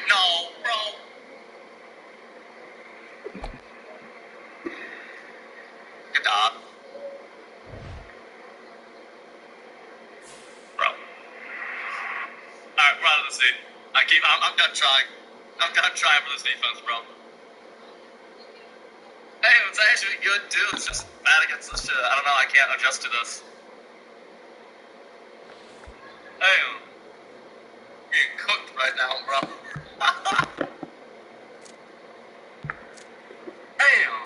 No, bro. Good job. Bro. Alright, we're out of this lead. I'm gonna try. I'm gonna try for this defense, bro. Hey, it's actually good too. It's just bad against this shit. I don't know, I can't adjust to this. Hey, I'm getting cooked right now, bro. Damn.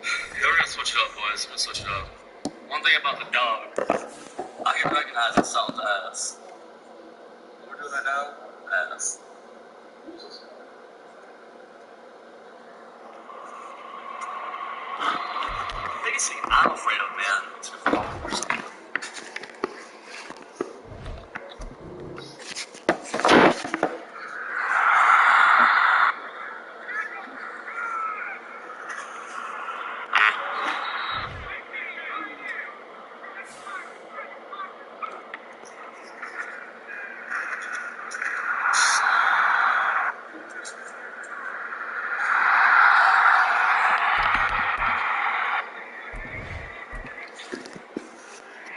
Yeah, we're gonna switch it up, boys. We're gonna switch it up. One thing about the dog, I can recognize it sounds ass. We're doing that now? Ass. Biggest thing I'm afraid of, man, is to fall or something.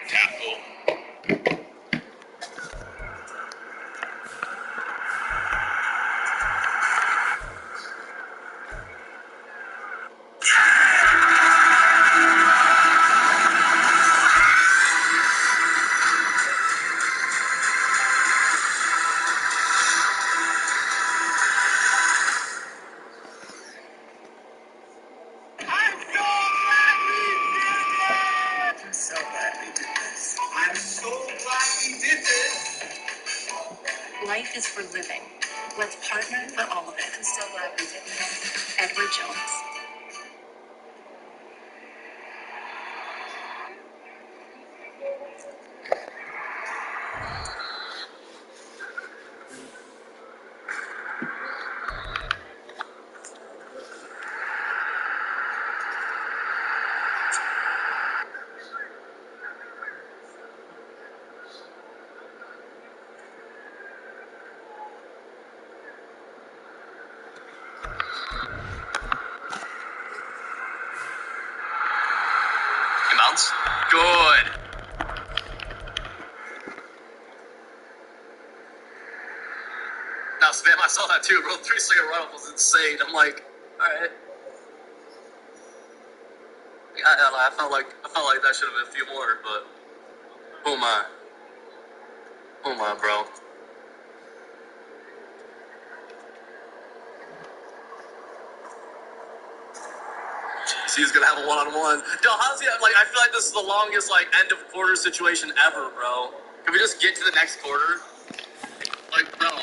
Tackle. I'm so glad we did this. I'm so glad we did this. Life is for living. Let's partner for all of it. I'm so glad we did this. Edward Jones. Mounts. Good. Now, spam, I saw that too, bro. 3-second run was insane. I'm like, alright. I felt like that should have been a few more, but oh my, bro. Jeez, he's gonna have a one-on-one. Yo, how's he? Like, I feel like this is the longest like end of quarter situation ever, bro. Can we just get to the next quarter? Like, bro. No,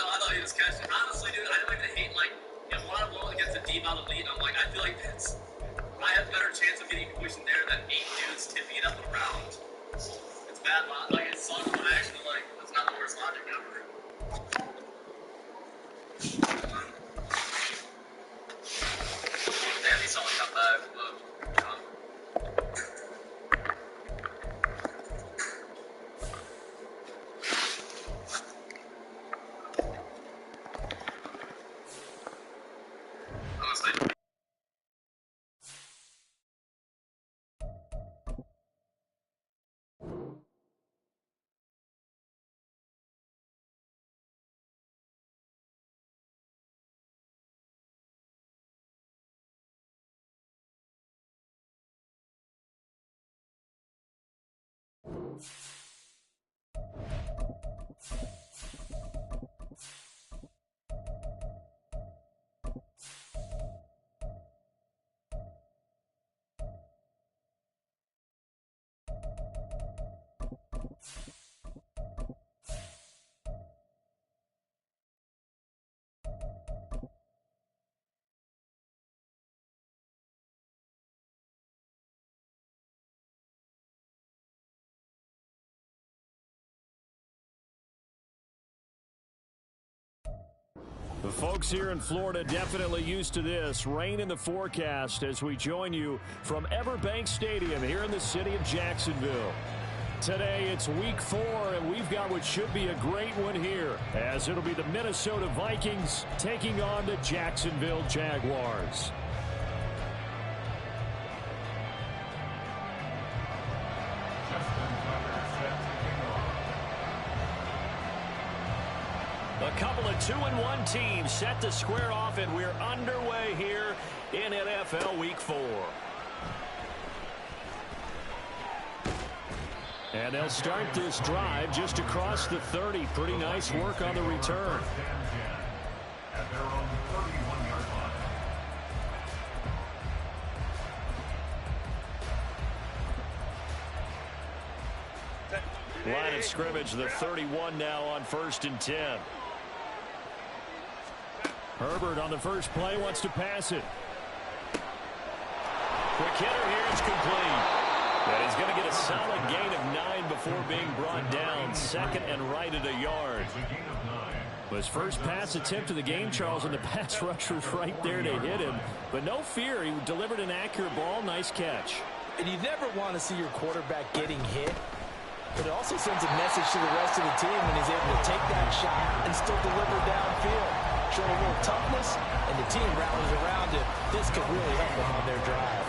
I thought he was catching. Honestly, dude, I don't even hate like if one-on-one against a deep out of lead. I'm like, I feel like that's. I have a better chance of getting a completion there than 8 dudes tipping it up around. It's bad logic. Like, it sucks, but actually, like, that's not the worst logic ever. Damn, he saw me come back. But, honestly. The folks here in Florida definitely used to this. Rain in the forecast as we join you from Everbank Stadium here in the city of Jacksonville. Today it's week 4, and we've got what should be a great one here, as it'll be the Minnesota Vikings taking on the Jacksonville Jaguars. A couple of 2-1 teams set to square off, and we're underway here in NFL Week 4. And they'll start this drive just across the 30. Pretty nice work on the return. Line of scrimmage, the 31 now on 1st and 10. Herbert on the first play wants to pass it. Quick hitter here, it's complete. And he's going to get a solid gain of 9 before being brought down. Second and right at a yard. His first pass attempt of the game, Charles, and the pass rusher's right there to hit him. But no fear, he delivered an accurate ball. Nice catch. And you never want to see your quarterback getting hit. But it also sends a message to the rest of the team when he's able to take that shot and still deliver downfield. Show a little toughness, and the team rallies around it. This could really help them on their drive.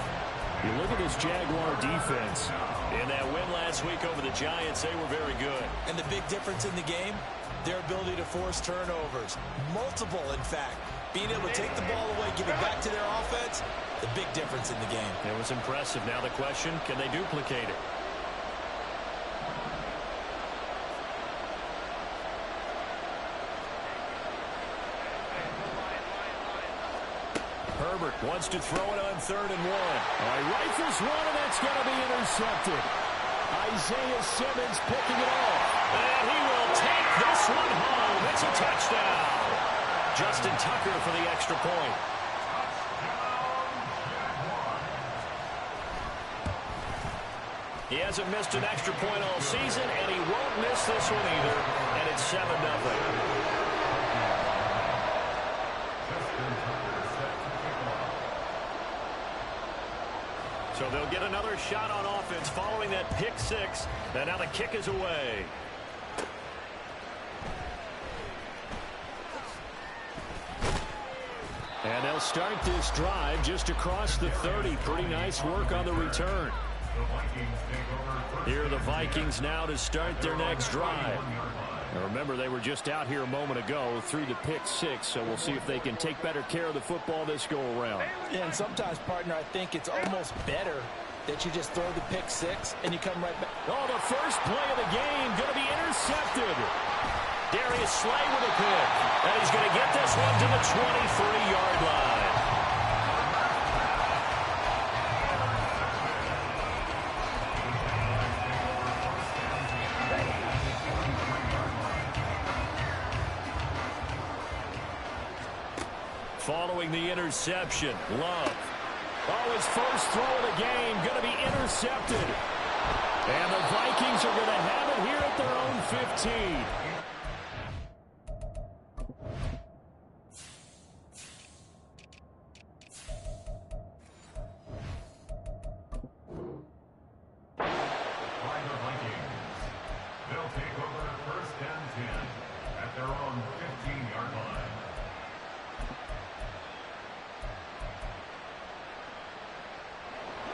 You look at this Jaguar defense. In that win last week over the Giants, they were very good. And the big difference in the game, their ability to force turnovers. Multiple, in fact. Being able to take the ball away, give it back to their offense, the big difference in the game. It was impressive. Now the question, can they duplicate it? Herbert wants to throw it on 3rd and 1. He rifles one, and that's going to be intercepted. Isaiah Simmons picking it off. And he will take this one home. It's a touchdown. Justin Tucker for the extra point. He hasn't missed an extra point all season, and he won't miss this one either. And it's 7-0. So they'll get another shot on offense following that pick 6. And now the kick is away. And they'll start this drive just across the 30. Pretty nice work on the return. Here are the Vikings now to start their next drive. Now remember, they were just out here a moment ago through the pick 6, so we'll see if they can take better care of the football this go-around. Yeah, and sometimes, partner, I think it's almost better that you just throw the pick 6 and you come right back. Oh, the first play of the game going to be intercepted. Darius Slay with a pick. And he's going to get this one to the 23-yard line. Following the interception, Love. Oh, his first throw of the game going to be intercepted. And the Vikings are going to have it here at their own 15.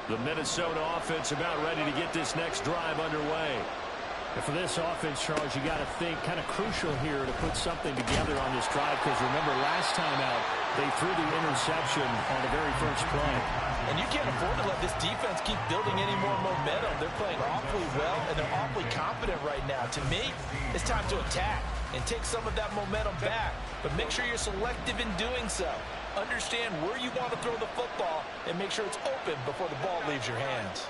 The Minnesota offense about ready to get this next drive underway. And for this offense, Charles, you got to think kind of crucial here to put something together on this drive, because remember last time out they threw the interception on the very first play. And you can't afford to let this defense keep building any more momentum. They're playing awfully well, and they're awfully confident right now. To me, it's time to attack and take some of that momentum back. But make sure you're selective in doing so. Understand where you want to throw the football and make sure it's open before the ball leaves your hands.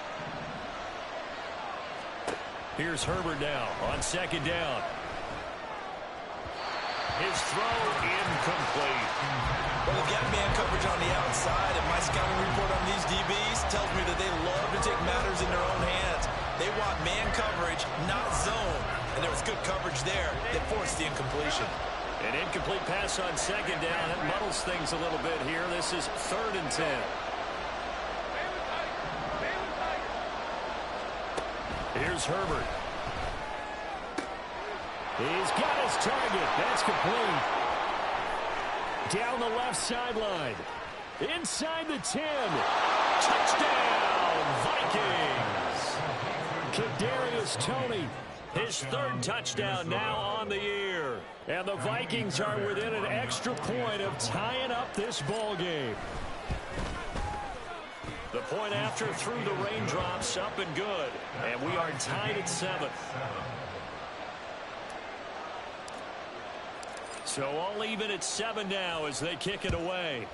Here's Herbert now on 2nd down. His throw incomplete. Well, they've got man coverage on the outside, and my scouting report on these DBs tells me that they love to take matters in their own hands. They want man coverage, not zone. And there was good coverage there that forced the incompletion. An incomplete pass on second down. It muddles things a little bit here. This is 3rd and 10. Here's Herbert. He's got his target. That's complete. Down the left sideline. Inside the 10. Touchdown, Vikings. Kadarius Toney, his 3rd touchdown now on the year. And the Vikings are within an extra point of tying up this ball game. The point after through the raindrops, up and good. And we are tied at 7. So all even at 7 now as they kick it away.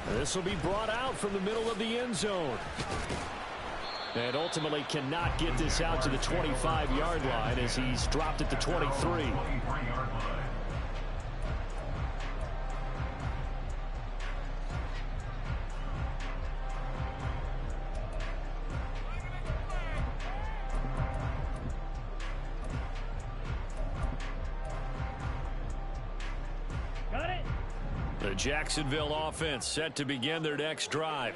This will be brought out from the middle of the end zone. And ultimately cannot get this out to the 25-yard line as he's dropped at the 23. The Jacksonville offense set to begin their next drive.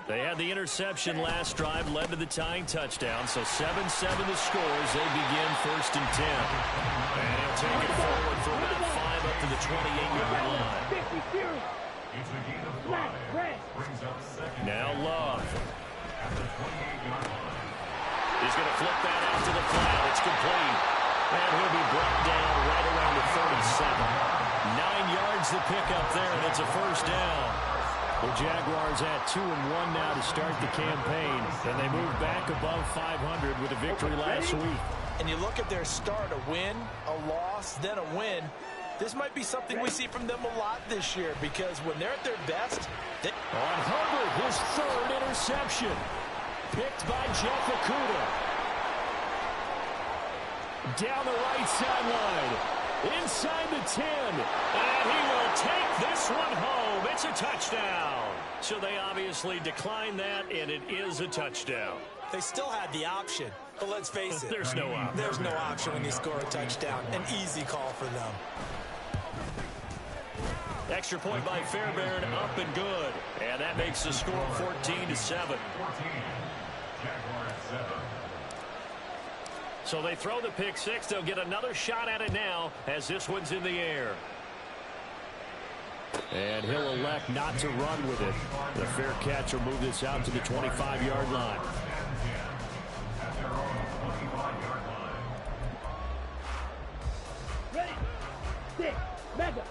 They had the interception last drive, led to the tying touchdown, so 7-7 the score as they begin 1st and 10. And he'll take it forward for about 5 up to the 28-yard line. Now Love. He's going to flip that out to the flat. It's complete. And he'll be brought down right around the 37. 9 yards the pickup there, and it's a 1st down. The Jaguars at 2-1 now to start the campaign, and they move back above 500 with a victory last week. And you look at their start, a win, a loss, then a win. This might be something we see from them a lot this year because when they're at their best... On Herbert, his 3rd interception. Picked by Jeff Okudah. Down the right sideline. Inside the 10. And he will take this one home. It's a touchdown. So they obviously declined that, and it is a touchdown. They still had the option, but let's face it. There's no option. There's no option when you score a touchdown. An easy call for them. Extra point by Fairbairn, up and good. And that makes the score 14-7. So they throw the pick 6. They'll get another shot at it now as this one's in the air. And he'll elect not to run with it. The fair catch will move this out to the 25-yard line. Ready, stick, mega.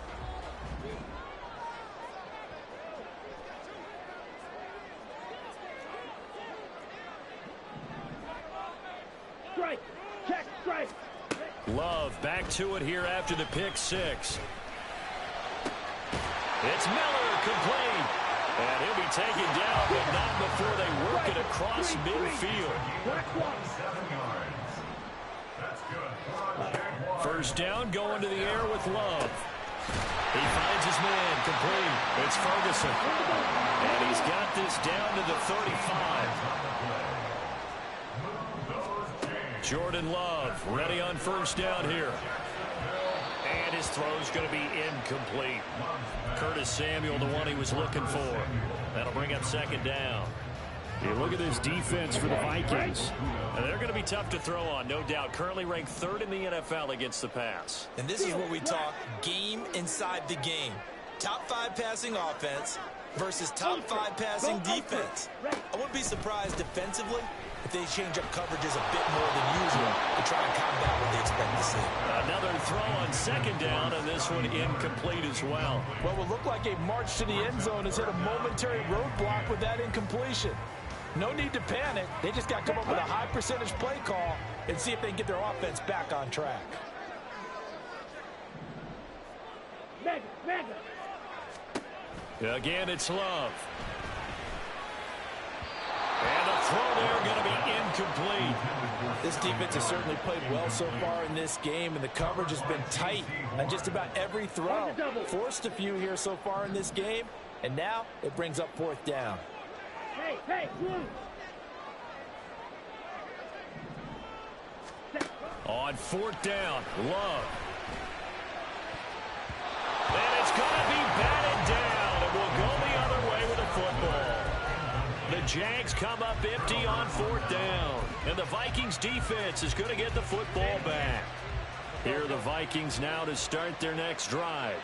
Strike, check, strike. Love back to it here after the pick 6. It's Miller, complete. And he'll be taken down, but not before they work it across midfield. 1st down, going to the air with Love. He finds his man, complete. It's Ferguson. And he's got this down to the 35. Jordan Love ready on 1st down here. And his throw's going to be incomplete. Curtis Samuel, the one he was looking for. That'll bring up 2nd down. You look at this defense for the Vikings. And they're going to be tough to throw on, no doubt. Currently ranked 3rd in the NFL against the pass. And this is what we talk game inside the game. Top 5 passing offense versus top 5 passing defense. I wouldn't be surprised defensively if they change up coverages a bit more than usual to try and combat what they expect to see. Another throw on 2nd down, and this one incomplete as well. What will look like a march to the end zone has hit a momentary roadblock with that incompletion. No need to panic. They just got to come up with a high percentage play call and see if they can get their offense back on track. Again, it's Love. And the throw there going to be incomplete. This defense has certainly played well so far in this game, and the coverage has been tight on just about every throw. Forced a few here so far in this game, and now it brings up 4th down. Hey, On 4th down, Love. And it's going to be batted down, and we'll go the other way with the football. The Jags come up empty on 4th down, and the Vikings defense is going to get the football back. Here are the Vikings now to start their next drive.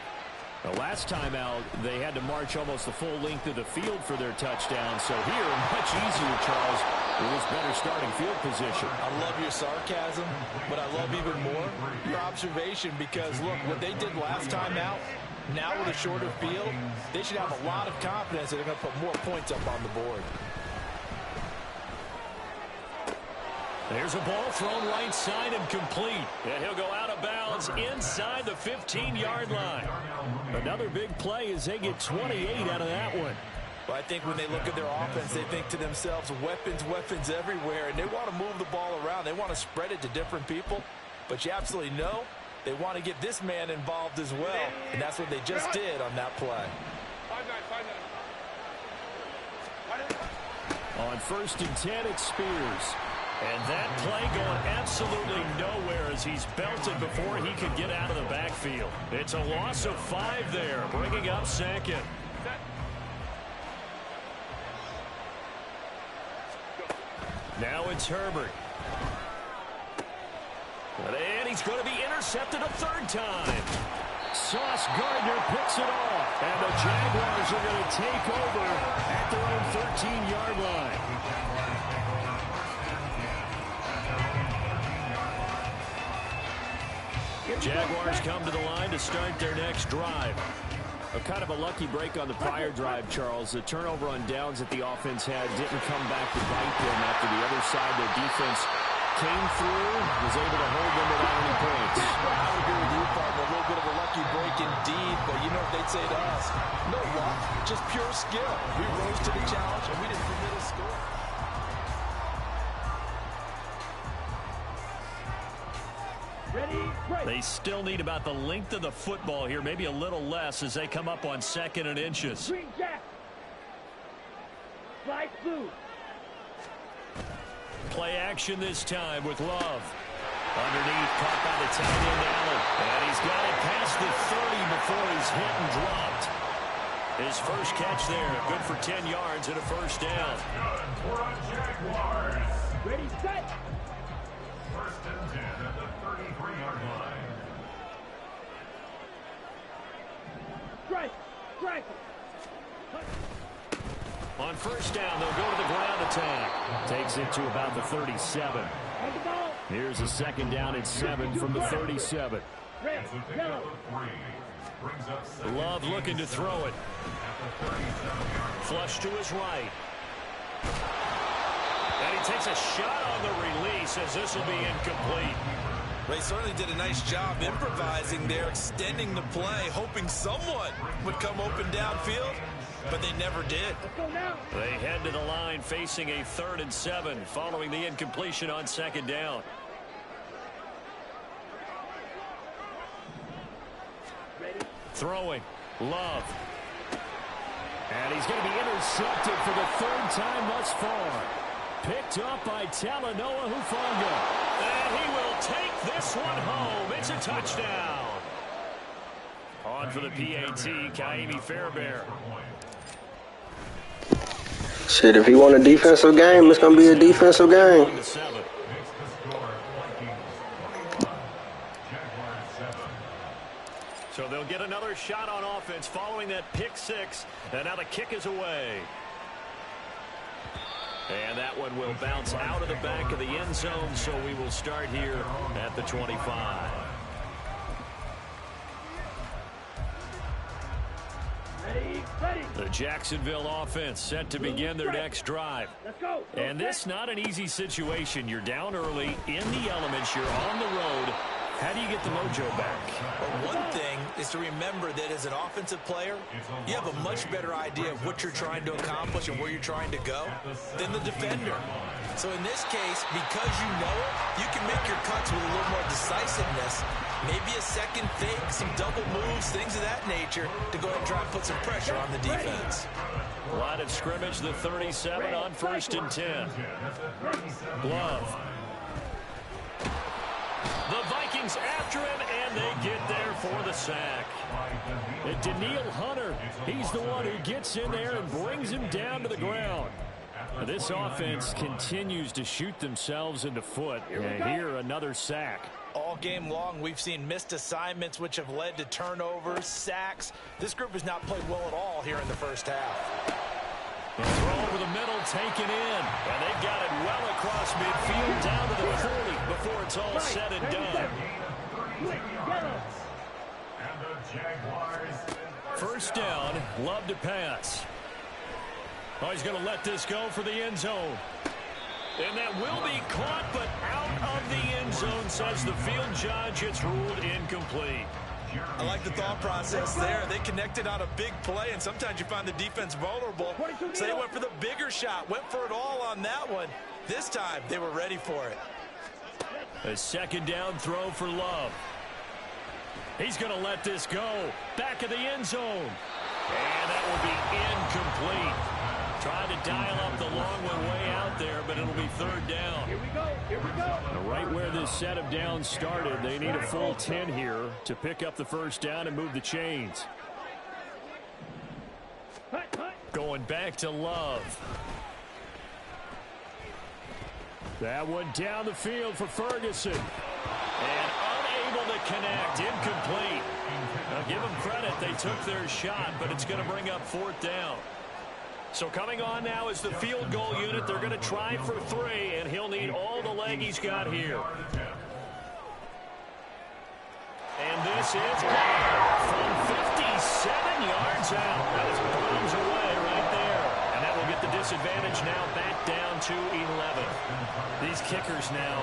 The last time out, they had to march almost the full length of the field for their touchdown. So here, much easier, Charles, with this better starting field position. I love your sarcasm, but I love even more your observation because, look, what they did last time out, now with a shorter field, they should have a lot of confidence that they're going to put more points up on the board. There's a ball thrown right side and complete. And he'll go out of bounds inside the 15-yard line. Another big play as they get 28 out of that one. Well, I think when they look at their offense, they think to themselves, weapons, weapons everywhere, and they want to move the ball around. They want to spread it to different people. But you absolutely know they want to get this man involved as well, and that's what they just did on that play. On 1st and 10, it's Spears. And that play going absolutely nowhere as he's belted before he could get out of the backfield. It's a loss of 5 there, bringing up 2nd. Now it's Herbert. And he's going to be intercepted a 3rd time. Sauce Gardner picks it off. And the Jaguars are going to take over at their own 13-yard line. Jaguars come to the line to start their next drive. A kind of a lucky break on the prior drive, Charles. The turnover on downs that the offense had didn't come back to bite them after the other side. Their defense came through, was able to hold them without any points. I would agree with you, partner. A little bit of a lucky break indeed, but you know what they'd say to us? No luck, just pure skill. We rose to the challenge, and we didn't permit a score. They still need about the length of the football here, maybe a little less as they come up on 2nd and inches. Green jack. Slide blue. Play action this time with Love. Underneath, caught by the tight end Allen. And he's got it past the 30 before he's hit and dropped. His first catch there, good for 10 yards and a 1st down. Ready, set. 1st and 10 at the 33-yard line. Strike. Strike. On 1st down, they'll go to the ground attack. Takes it to about the 37. Here's a 2nd down and 7 from the 37. Red, yellow. Love looking to throw it. Flush to his right. And he takes a shot on the release as this will be incomplete. They certainly did a nice job improvising there, extending the play, hoping someone would come open downfield, but they never did. They head to the line facing a 3rd and 7 following the incompletion on 2nd down. Throwing. Love. And he's going to be intercepted for the 3rd time thus far. Picked up by Talanoa Hufanga. And he will take this one home. It's a touchdown. On for the PAT, Kaimi Fairbairn. Shit, if he want a defensive game, it's going to be a defensive game. So they'll get another shot on offense following that pick 6. And now the kick is away. And that one will bounce out of the back of the end zone, so we will start here at the 25. The Jacksonville offense set to begin their next drive. And this not an easy situation. You're down early, in the elements, you're on the road. How do you get the mojo back? Well, one thing is to remember that as an offensive player, you have a much better idea of what you're trying to accomplish and where you're trying to go than the defender. So in this case, because you know it, you can make your cuts with a little more decisiveness. Maybe a second fake, some double moves, things of that nature to go ahead and try and put some pressure on the defense. Line of scrimmage, the 37 on 1st and 10. Love. Vikings after him, and they get there for the sack. And Daniil Hunter, he's the one who gets in there and brings him down to the ground. This offense continues to shoot themselves in the foot. And here, another sack. All game long, we've seen missed assignments, which have led to turnovers, sacks. This group has not played well at all here in the first half. The throw over the middle, taken in. And they've got it well across midfield, down to the 40 before it's all said and done. First down, Love to pass. Oh, he's going to let this go for the end zone. And that will be caught, but out of the end zone, says the field judge. It's ruled incomplete. I like the thought process there. They connected on a big play, and sometimes you find the defense vulnerable. So they went for the bigger shot, went for it all on that one. This time, they were ready for it. A second down throw for Love. He's going to let this go. Back of the end zone. And that will be incomplete. Trying to dial up the long one way out there, but it'll be third down. Here we go. Here we go. Right where this set of downs started, they need a full 10 here to pick up the first down and move the chains. Going back to Love. That one down the field for Ferguson. And unable to connect. Incomplete. Now give them credit. They took their shot, but it's going to bring up fourth down. So coming on now is the field goal unit. They're going to try for 3, and he'll need all the leg he's got here. And this is from 57 yards out. That is bombs away right there. And that will get the disadvantage now back down to 11. These kickers now,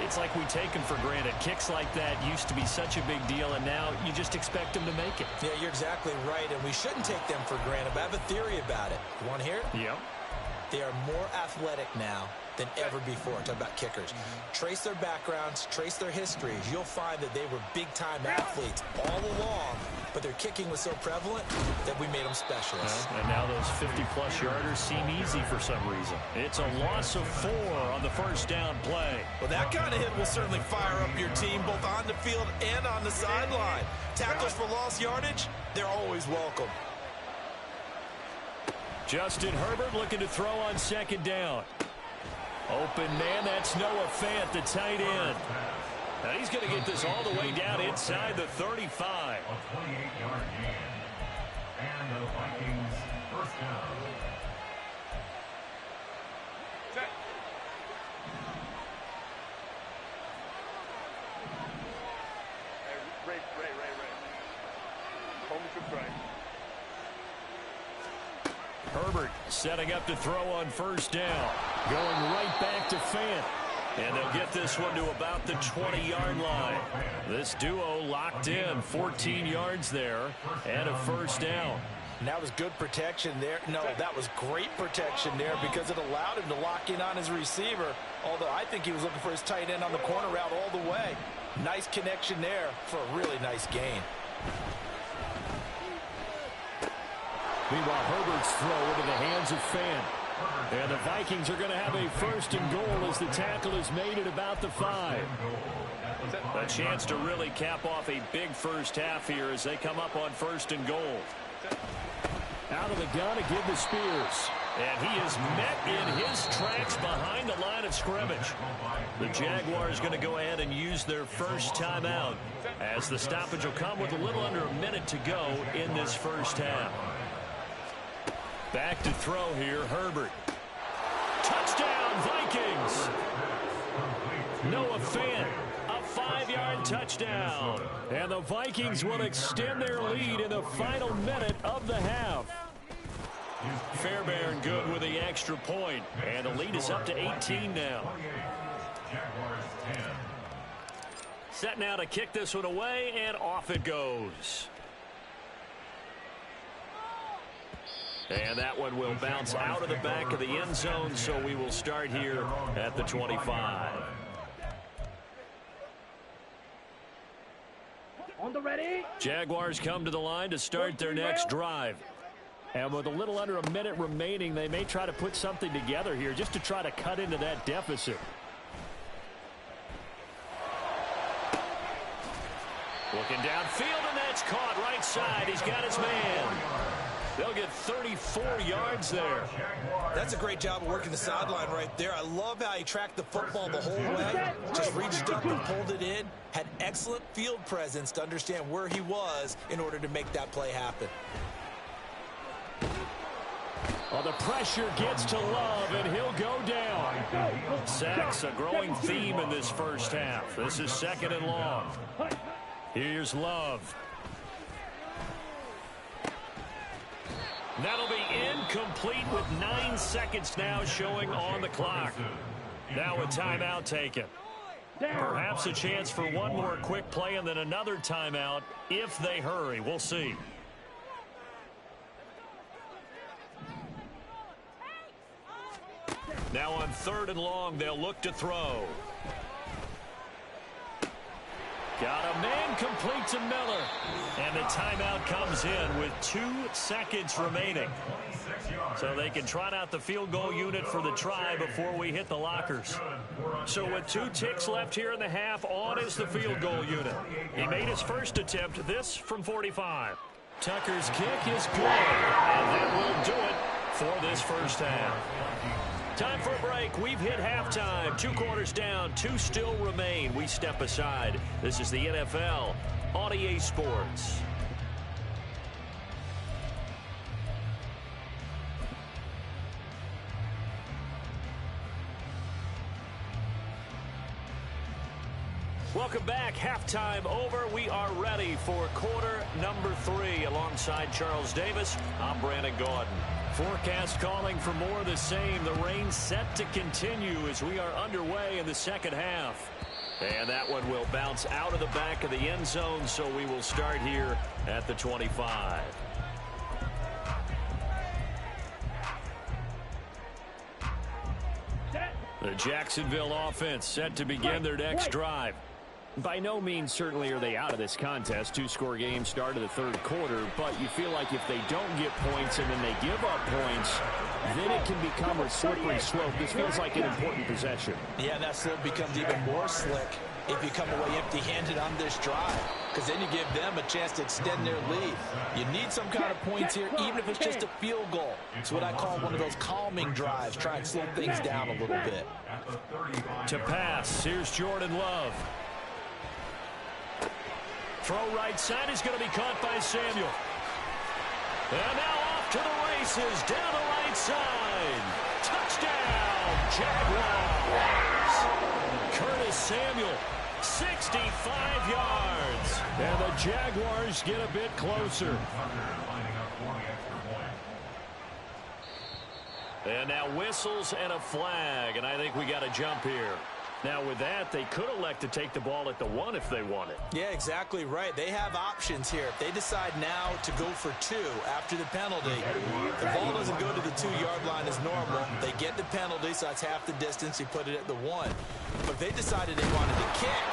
it's like we take them for granted. Kicks like that used to be such a big deal, and now you just expect them to make it. Yeah, you're exactly right, and we shouldn't take them for granted. But I have a theory about it. You want to hear it? Yeah. They are more athletic now than ever before. I'm talking about kickers. Trace their backgrounds, trace their histories. You'll find that they were big-time athletes all along, but their kicking was so prevalent that we made them specialists. And now those 50-plus yarders seem easy for some reason. It's a loss of 4 on the first down play. Well, that kind of hit will certainly fire up your team both on the field and on the sideline. Tackles for lost yardage, they're always welcome. Justin Herbert looking to throw on second down. Open man, that's Noah Fant, the tight end. Now he's going to get this all the way down inside the 35. A 28-yard gain. And the Vikings first down. Ray. Home to right. Herbert setting up to throw on first down. Going right back to Fant. And they'll get this one to about the 20-yard line. This duo locked in, 14 yards there, and a first down. And that was good protection there. No, that was great protection there because it allowed him to lock in on his receiver, although I think he was looking for his tight end on the corner route all the way. Nice connection there for a really nice gain. Meanwhile, Herbert's throw into the hands of Fant. And the Vikings are going to have a first and goal as the tackle is made at about the 5. A chance to really cap off a big first half here as they come up on first and goal. Out of the gun to give to Spears. And he is met in his tracks behind the line of scrimmage. The Jaguars going to go ahead and use their first timeout as the stoppage will come with a little under a minute to go in this first half. Back to throw here, Herbert. Touchdown, Vikings! Noah Fant, a 5-yard touchdown. And the Vikings will extend their lead in the final minute of the half. Fairbairn good with the extra point, and the lead is up to 18 now. Set now to kick this one away, and off it goes. And that one will bounce out of the back of the end zone, so we will start here at the 25. On the ready. Jaguars come to the line to start their next drive. And with a little under a minute remaining, they may try to put something together here just to try to cut into that deficit. Looking downfield, and that's caught right side. He's got his man. They'll get 34 yards there. That's a great job of working the sideline right there. I love how he tracked the football the whole way. Just reached up and pulled it in. Had excellent field presence to understand where he was in order to make that play happen. Well, the pressure gets to Love, and he'll go down. Sacks, a growing theme in this first half. This is 2nd and long. Here's Love. That'll be incomplete with 9 seconds now showing on the clock. Now a timeout taken. Perhaps a chance for one more quick play and then another timeout if they hurry. We'll see. Now on 3rd and long, they'll look to throw. Got a man complete to Miller. And the timeout comes in with 2 seconds remaining. So they can trot out the field goal unit for the try before we hit the lockers. So with 2 ticks left here in the half, on is the field goal unit. He made his first attempt, this from 45. Tucker's kick is good. And that will do it for this first half. Time for a break. We've hit halftime. 2 quarters down. 2 still remain. We step aside. This is the NFL on EA Sports. Welcome back. Halftime over. We are ready for quarter number 3. Alongside Charles Davis, I'm Brandon Gaudin. Forecast calling for more of the same. The rain set to continue as we are underway in the second half. And that one will bounce out of the back of the end zone, so we will start here at the 25. The Jacksonville offense set to begin their next drive. By no means certainly are they out of this contest. 2-score game start of the 3rd quarter, but you feel like if they don't get points and then they give up points, then it can become a slippery slope. This feels like an important possession. Yeah, that slope becomes even more slick if you come away empty-handed on this drive, because then you give them a chance to extend their lead. You need some kind of points here, even if it's just a field goal. It's what I call one of those calming drives. Try and slow things down a little bit. To pass, here's Jordan Love. Throw right side is going to be caught by Samuel. And now off to the races, down the right side. Touchdown, Jaguars. Curtis Samuel, 65 yards. And the Jaguars get a bit closer. And now whistles and a flag, and I think we got a jump here. Now, with that, they could elect to take the ball at the 1 if they want it. Yeah, exactly right. They have options here. If they decide now to go for 2 after the penalty, the ball doesn't go to the 2-yard line as normal. They get the penalty, so that's half the distance. You put it at the 1. But if they decided they wanted to kick,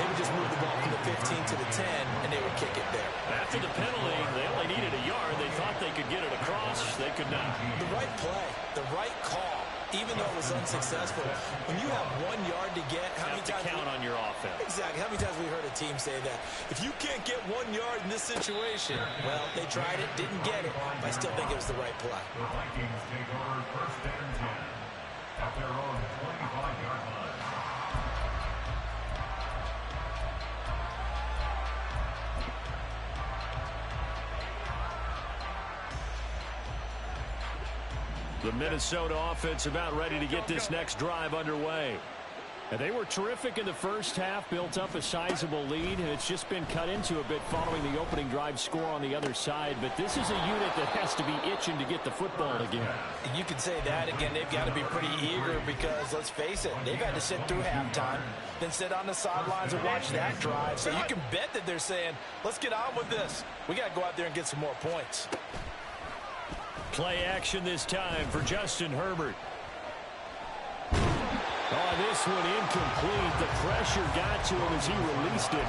they would just move the ball from the 15 to the 10, and they would kick it there. After the penalty, they only needed a yard. They thought they could get it across. They could not. The right play, the right call. Even though it was unsuccessful, when you have 1 yard to get, how many times count on your offense? Exactly. How many times have we heard a team say that? If you can't get 1 yard in this situation, well, they tried it, didn't get it. But I still think it was the right play. The Vikings take over 1st and 10 at their own 25-yard line. The Minnesota offense about ready to get this next drive underway. And they were terrific in the first half, built up a sizable lead, and it's just been cut into a bit following the opening drive score on the other side. But this is a unit that has to be itching to get the football again. You could say that again. They've got to be pretty eager because, let's face it, they've had to sit through halftime, then sit on the sidelines and watch that drive. So you can bet that they're saying, let's get on with this. We got to go out there and get some more points. Play action this time for Justin Herbert. Oh, this one incomplete. The pressure got to him as he released it.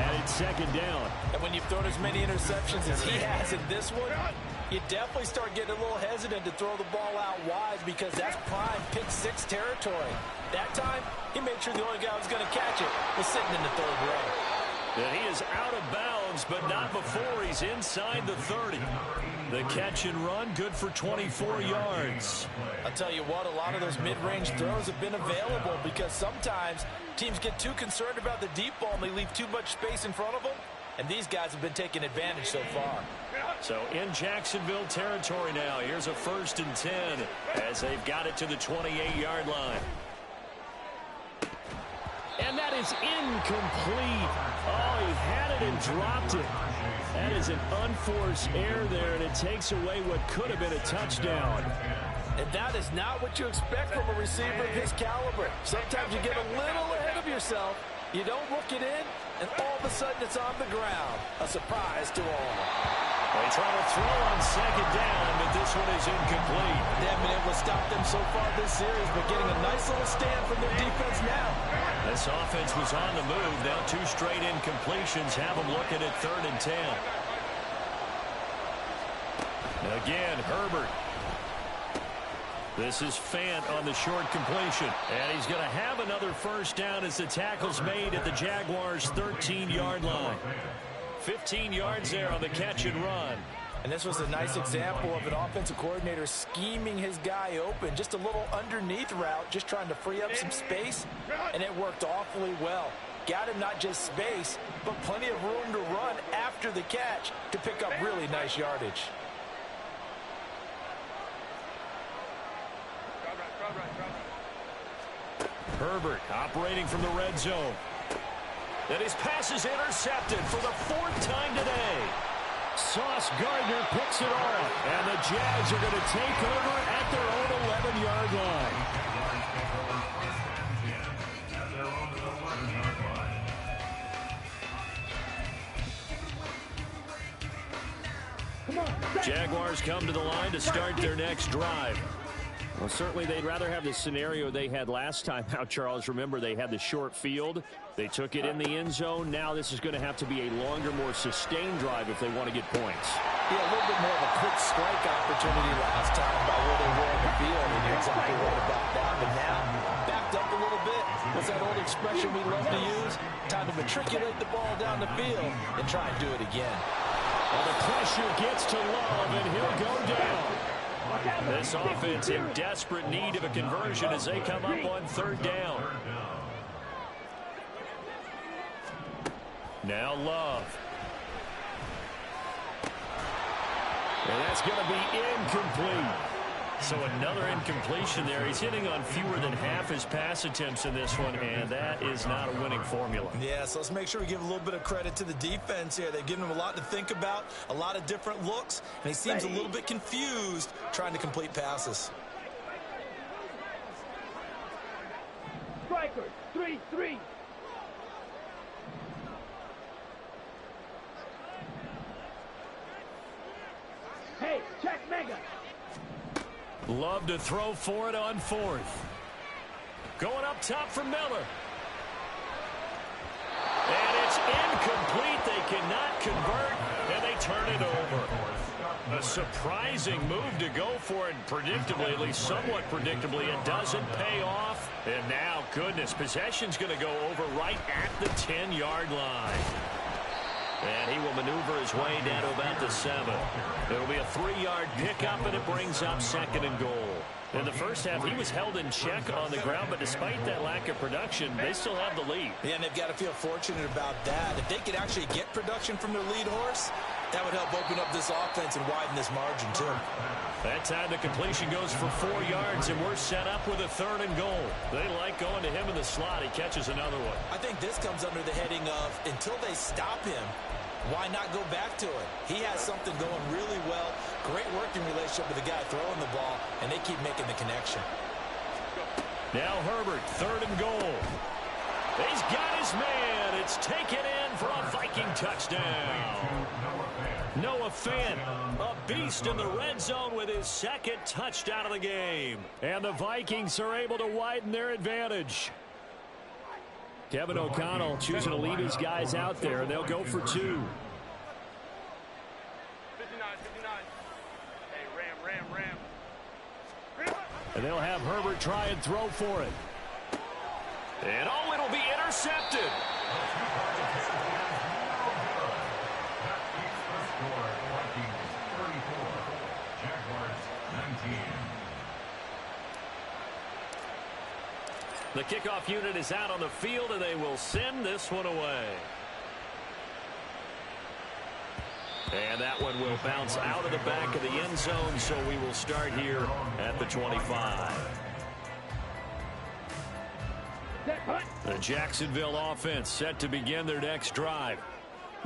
And it's 2nd down. And when you've thrown as many interceptions as he has in this one, you definitely start getting a little hesitant to throw the ball out wide because that's prime pick 6 territory. That time, he made sure the only guy who was going to catch it was sitting in the 3rd row. And he is out of bounds, but not before he's inside the 30. The catch and run, good for 24 yards. I'll tell you what, a lot of those mid-range throws have been available because sometimes teams get too concerned about the deep ball and they leave too much space in front of them. And these guys have been taking advantage so far. So in Jacksonville territory now, here's a 1st and 10 as they've got it to the 28-yard line. And that is incomplete. Oh, he had it and dropped it. That is an unforced error there, and it takes away what could have been a touchdown. And that is not what you expect from a receiver of his caliber. Sometimes you get a little ahead of yourself. You don't look it in, and all of a sudden it's on the ground. A surprise to all. They try to throw on 2nd down, but this one is incomplete. They haven't been able to stop them so far this series, but getting a nice little stand from their defense now. This offense was on the move. Now 2 straight incompletions have them looking at 3rd and 10. Again, Herbert. This is Fant on the short completion. And he's going to have another 1st down as the tackle's made at the Jaguars' 13-yard line. 15 yards there on the catch and run. And this was a nice example of an offensive coordinator scheming his guy open. Just a little underneath route, just trying to free up some space, and it worked awfully well. Got him not just space, but plenty of room to run after the catch to pick up really nice yardage. Herbert operating from the red zone. And his pass is intercepted for the 4th time today. Sauce Gardner picks it off, and the Jags are going to take over at their own 11-yard line. Jaguars come to the line to start their next drive. Well, certainly they'd rather have the scenario they had last time out, Charles. Remember, they had the short field. They took it in the end zone. Now this is going to have to be a longer, more sustained drive if they want to get points. Yeah, a little bit more of a quick strike opportunity last time by where they were on the field. And you're exactly right about that. But now, backed up a little bit. What's that old expression we love to use? Time to matriculate the ball down the field and try and do it again. Well, the pressure gets to Love, and he'll go down. This offense in desperate need of a conversion as they come up on 3rd down. Now Love. And that's going to be incomplete. So another incompletion there. He's hitting on fewer than half his pass attempts in this one, and that is not a winning formula. Yeah, so let's make sure we give a little bit of credit to the defense here. They've given him a lot to think about, a lot of different looks, and he seems a little bit confused trying to complete passes. Strikers, 3-3. Hey, check Mega. Love to throw for it on 4th. Going up top for Miller. And it's incomplete. They cannot convert, and they turn it over. A surprising move to go for it, predictably, at least somewhat predictably. It doesn't pay off. And now, goodness, possession's going to go over right at the 10-yard line. And he will maneuver his way down to about the 7. It'll be a 3-yard pickup, and it brings up 2nd and goal. In the first half, he was held in check on the ground, but despite that lack of production, they still have the lead. Yeah, and they've got to feel fortunate about that. If they could actually get production from their lead horse, that would help open up this offense and widen this margin, too. That time the completion goes for 4 yards, and we're set up with a 3rd and goal. They like going to him in the slot. He catches another one. I think this comes under the heading of, until they stop him, why not go back to it? He has something going really well. Great working relationship with the guy throwing the ball, and they keep making the connection. Now Herbert, 3rd and goal. He's got his man. It's taken in for a Viking touchdown. Noah Fant, a beast in the red zone with his 2nd touchdown of the game. And the Vikings are able to widen their advantage. Kevin O'Connell choosing to leave his guys out there, and they'll go for 2. 59. Hey, Ram. And they'll have Herbert try and throw for it. And oh, it'll be intercepted. The kickoff unit is out on the field, and they will send this one away. And that one will bounce out of the back of the end zone, so we will start here at the 25. The Jacksonville offense set to begin their next drive.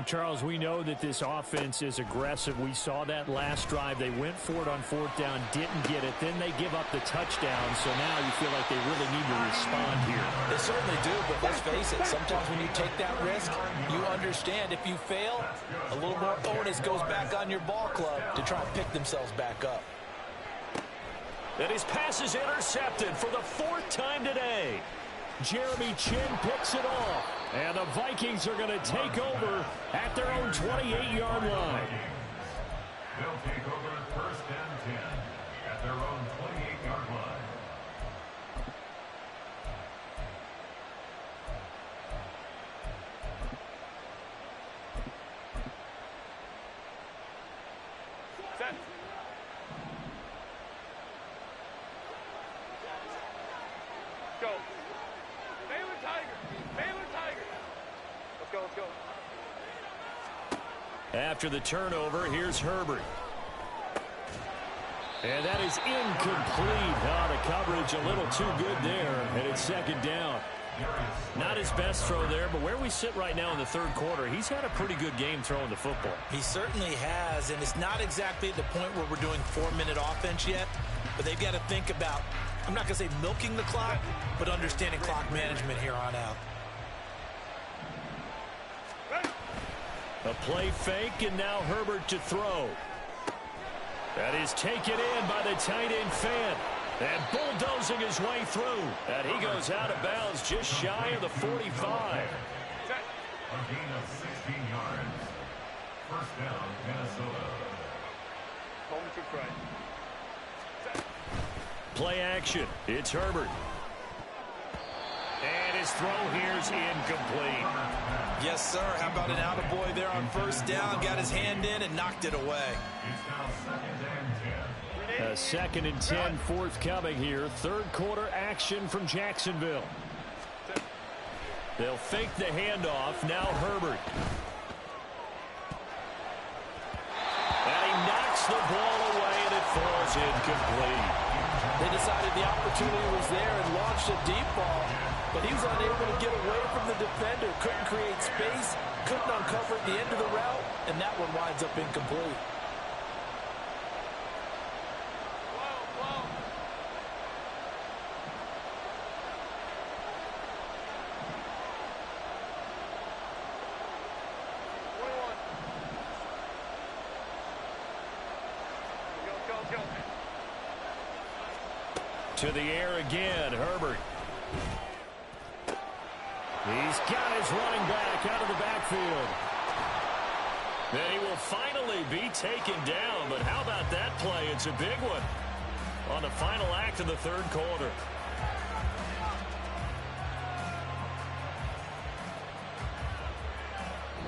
Charles, we know that this offense is aggressive. We saw that last drive. They went for it on fourth down, didn't get it. Then they give up the touchdown. So now you feel like they really need to respond here. They certainly do, but let's face it. Sometimes when you take that risk, you understand if you fail, a little more onus goes back on your ball club to try and pick themselves back up. And his pass is intercepted for the fourth time today. Jeremy Chin picks it off. And the Vikings are going to take over at their own 28-yard line. They'll take over first and 10 at their own 28-yard line. Set. Go. Baylor Tiger. Baylor Tiger. Let's go, let's go. After the turnover, here's Herbert. And that is incomplete. The coverage a little too good there, and it's second down. Not his best throw there, but where we sit right now in the third quarter, he's had a pretty good game throwing the football. He certainly has, and it's not exactly at the point where we're doing 4-minute offense yet, but they've got to think about, I'm not going to say milking the clock, but understanding clock management here on out. A play fake, and now Herbert to throw. That is taken in by the tight end Fan. And bulldozing his way through. And he goes out of bounds just shy of the 45. A gain of 16 yards. First down, Minnesota. Moment to try. Play action. It's Herbert. And his throw here's incomplete. Yes, sir. How about an attaboy there on first down? Got his hand in and knocked it away. It's now second and 10. A second and 10 forthcoming here. Third quarter action from Jacksonville. They'll fake the handoff. Now Herbert. And he knocks the ball away, and it falls incomplete. They decided the opportunity was there and launched a deep ball, but he was unable to get away from the defender. Couldn't create space, couldn't uncover at the end of the route, and that one winds up incomplete. To the air again, Herbert. He's got his running back out of the backfield. Then he will finally be taken down, but how about that play? It's a big one on the final act of the third quarter.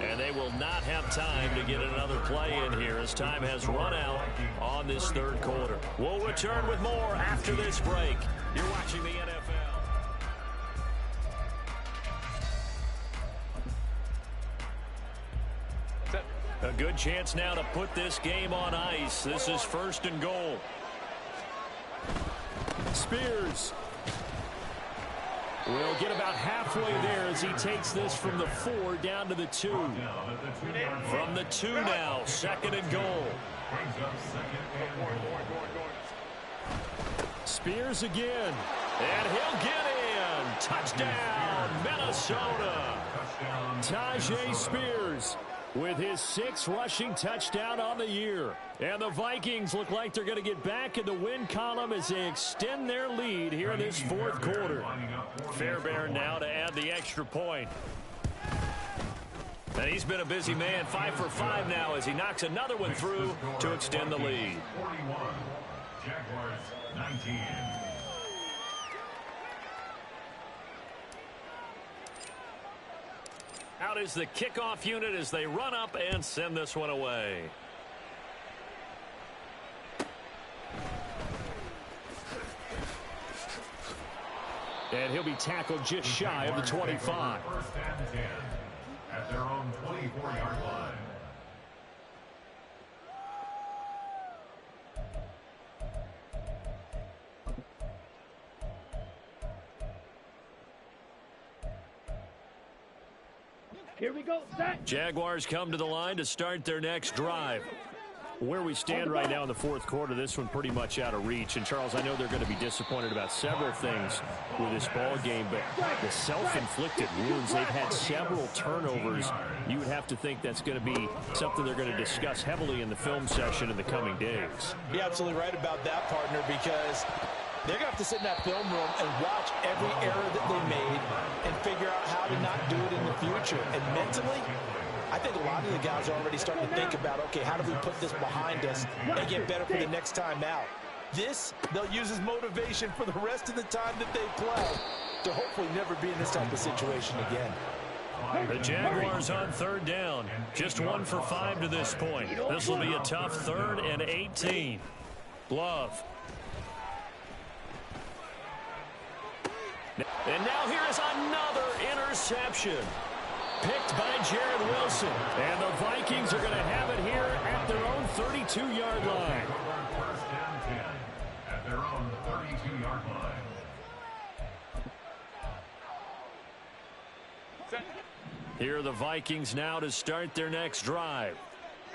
And they will not have time to get another play in here as time has run out on this third quarter. We'll return with more after this break. You're watching the NFL. A good chance now to put this game on ice. This is first and goal. Spears will get about halfway there as he takes this from the 4 down to the 2. From the 2 now, second and goal. Spears again. And he'll get in. Touchdown, Minnesota. Tajay Spears with his 6th rushing touchdown on the year. And the Vikings look like they're going to get back in the win column as they extend their lead here in this fourth quarter. Fairbairn now to add the extra point. And he's been a busy man, 5 for 5 now as he knocks another one through to extend the lead. 41, Jaguars 19. Out is the kickoff unit as they run up and send this one away. And he'll be tackled just shy of the 25. First and 10 at their own 24-yard line. Here we go. Set. Jaguars come to the line to start their next drive. Where we stand right now in the fourth quarter, this one pretty much out of reach. And, Charles, I know they're going to be disappointed about several things with this ball game, but the self-inflicted wounds, they've had several turnovers. You would have to think that's going to be something they're going to discuss heavily in the film session in the coming days. You're absolutely right about that, partner, because they're going to have to sit in that film room and watch every error that they made and figure out how to not do it in the future. And mentally, I think a lot of the guys are already starting to think about, okay, how do we put this behind us and get better for the next time out? This, they'll use as motivation for the rest of the time that they play to hopefully never be in this type of situation again. The Jaguars on third down. Just 1 for 5 to this point. This will be a tough 3rd and 18. Love. And now here is another interception. Picked by Jared Wilson. And the Vikings are going to have it here at their own 32-yard line. First and 10 at their own 32-yard line. Set. Here are the Vikings now to start their next drive.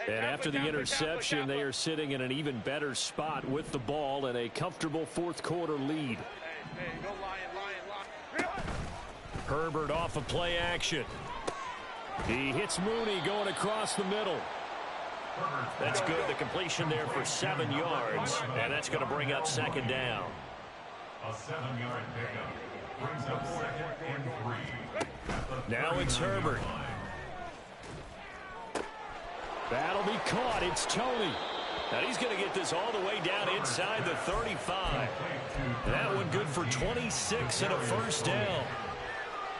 And after the interception, they are sitting in an even better spot with the ball and a comfortable fourth quarter lead. Hey, go lion. Herbert off of play action. He hits Mooney going across the middle. That's good. The completion there for 7 yards. And that's going to bring up second down. A 7-yard pickup brings up 2nd and 3. Now it's Herbert. That'll be caught. It's Tony. Now he's going to get this all the way down inside the 35. That one good for 26 and a first down.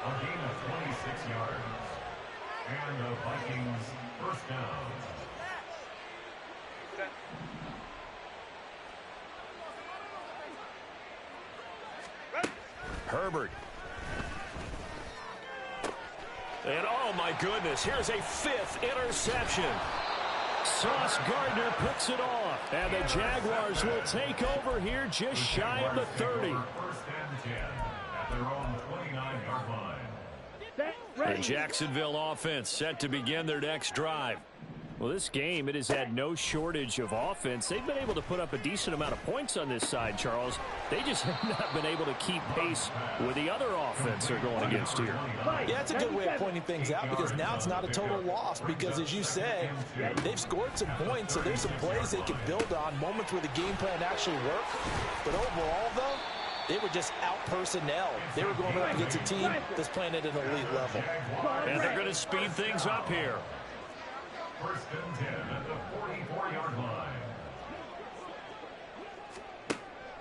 A gain of 26 yards. And the Vikings first down. Herbert. And oh my goodness, here's a 5th interception. Sauce Gardner picks it off. And the Jaguars will take over here just shy of the 30. First and 10 at their own 29-yard line. The Jacksonville offense set to begin their next drive. Well, this game, it has had no shortage of offense. They've been able to put up a decent amount of points on this side, Charles. They just have not been able to keep pace with the other offense they're going against here. Yeah, that's a good way of pointing things out because now it's not a total loss because, as you said, they've scored some points, so there's some plays they can build on, moments where the game plan actually worked. But overall, though, they were just out-personnel. They were going up against a team that's playing at an elite level. And they're going to speed things up here. First and 10 at the 44-yard line.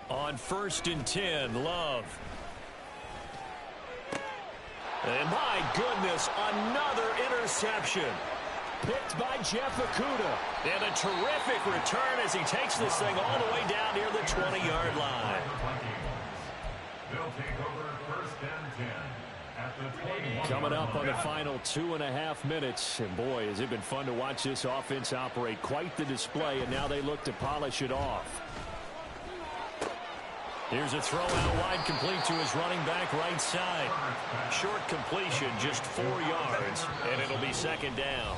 On 1st and 10, Love. And my goodness, another interception. Picked by Jeff Okudah. And a terrific return as he takes this thing all the way down near the 20-yard line. They'll take over 1st and 10 at the 21. Coming up on the final 2.5 minutes. And boy, has it been fun to watch this offense operate. Quite the display, and now they look to polish it off. Here's a throw out wide, complete to his running back right side. Short completion, just 4 yards, and it'll be second down.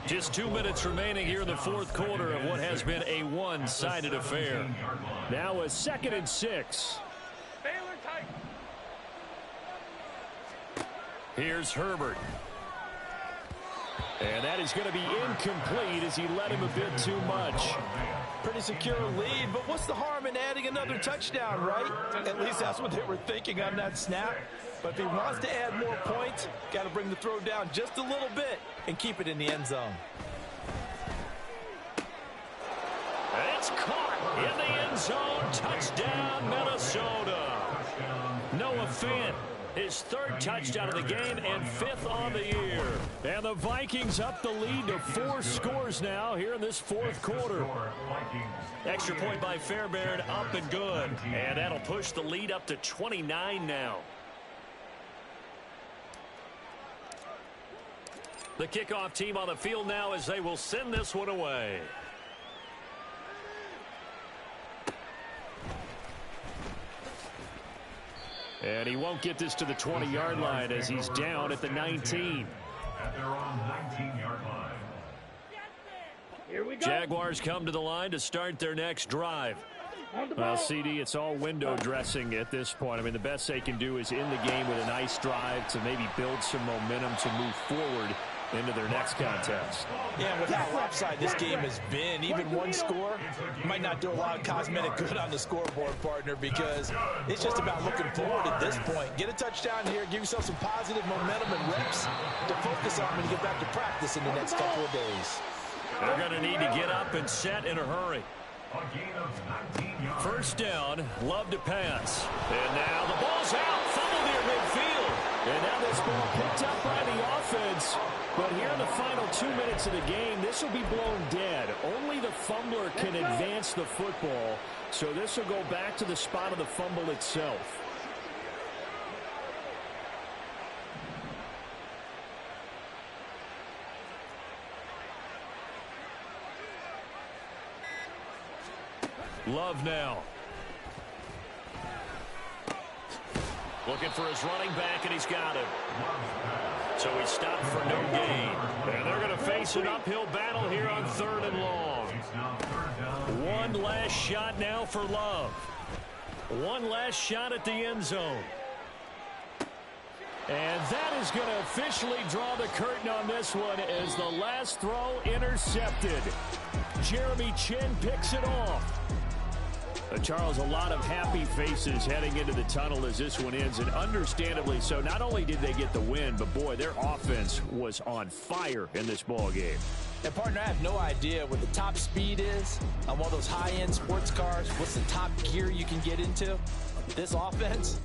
Just 2 minutes remaining here in the fourth quarter of what has been a one-sided affair. Now a 2nd and 6. Here's Herbert. And that is going to be incomplete as he led him a bit too much. Pretty secure lead, but what's the harm in adding another touchdown, right? At least that's what they were thinking on that snap. But if he wants to add more points, got to bring the throw down just a little bit and keep it in the end zone. It's caught in the end zone. Touchdown, Minnesota. Noah Fant, his 3rd touchdown of the game and 5th on the year. And the Vikings up the lead to 4 scores now here in this fourth quarter. Extra point by Fairbairn, up and good. And that'll push the lead up to 29 now. The kickoff team on the field now as they will send this one away. And he won't get this to the 20-yard line as he's down at the 19. At their own 19-yard line. Here we go. Jaguars come to the line to start their next drive. Well, CD, it's all window dressing at this point. I mean, the best they can do is end the game with a nice drive to maybe build some momentum to move forward into their next contest. Yeah, with how lopsided this game has been, even one score might not do a lot of cosmetic good on the scoreboard, partner, because it's just about looking forward at this point. Get a touchdown here, give yourself some positive momentum and reps to focus on and get back to practice in the next couple of days. They're going to need to get up and set in a hurry. A gain of 19 yards. First down, Love to pass. And now the ball's out, fumble near midfield. And now this ball picked up by the offense. But here in the final 2 minutes of the game, this will be blown dead. Only the fumbler can advance the football. So this will go back to the spot of the fumble itself. Love now. Looking for his running back, and he's got him. So he stopped for no gain. And they're going to face an uphill battle here on 3rd and long. One last shot now for Love. One last shot at the end zone. And that is going to officially draw the curtain on this one as the last throw intercepted. Jeremy Chin picks it off. Charles, a lot of happy faces heading into the tunnel as this one ends, and understandably so. Not only did they get the win, but boy, their offense was on fire in this ball game. And partner, I have no idea what the top speed is on one of those high-end sports cars. What's the top gear you can get into? This offense,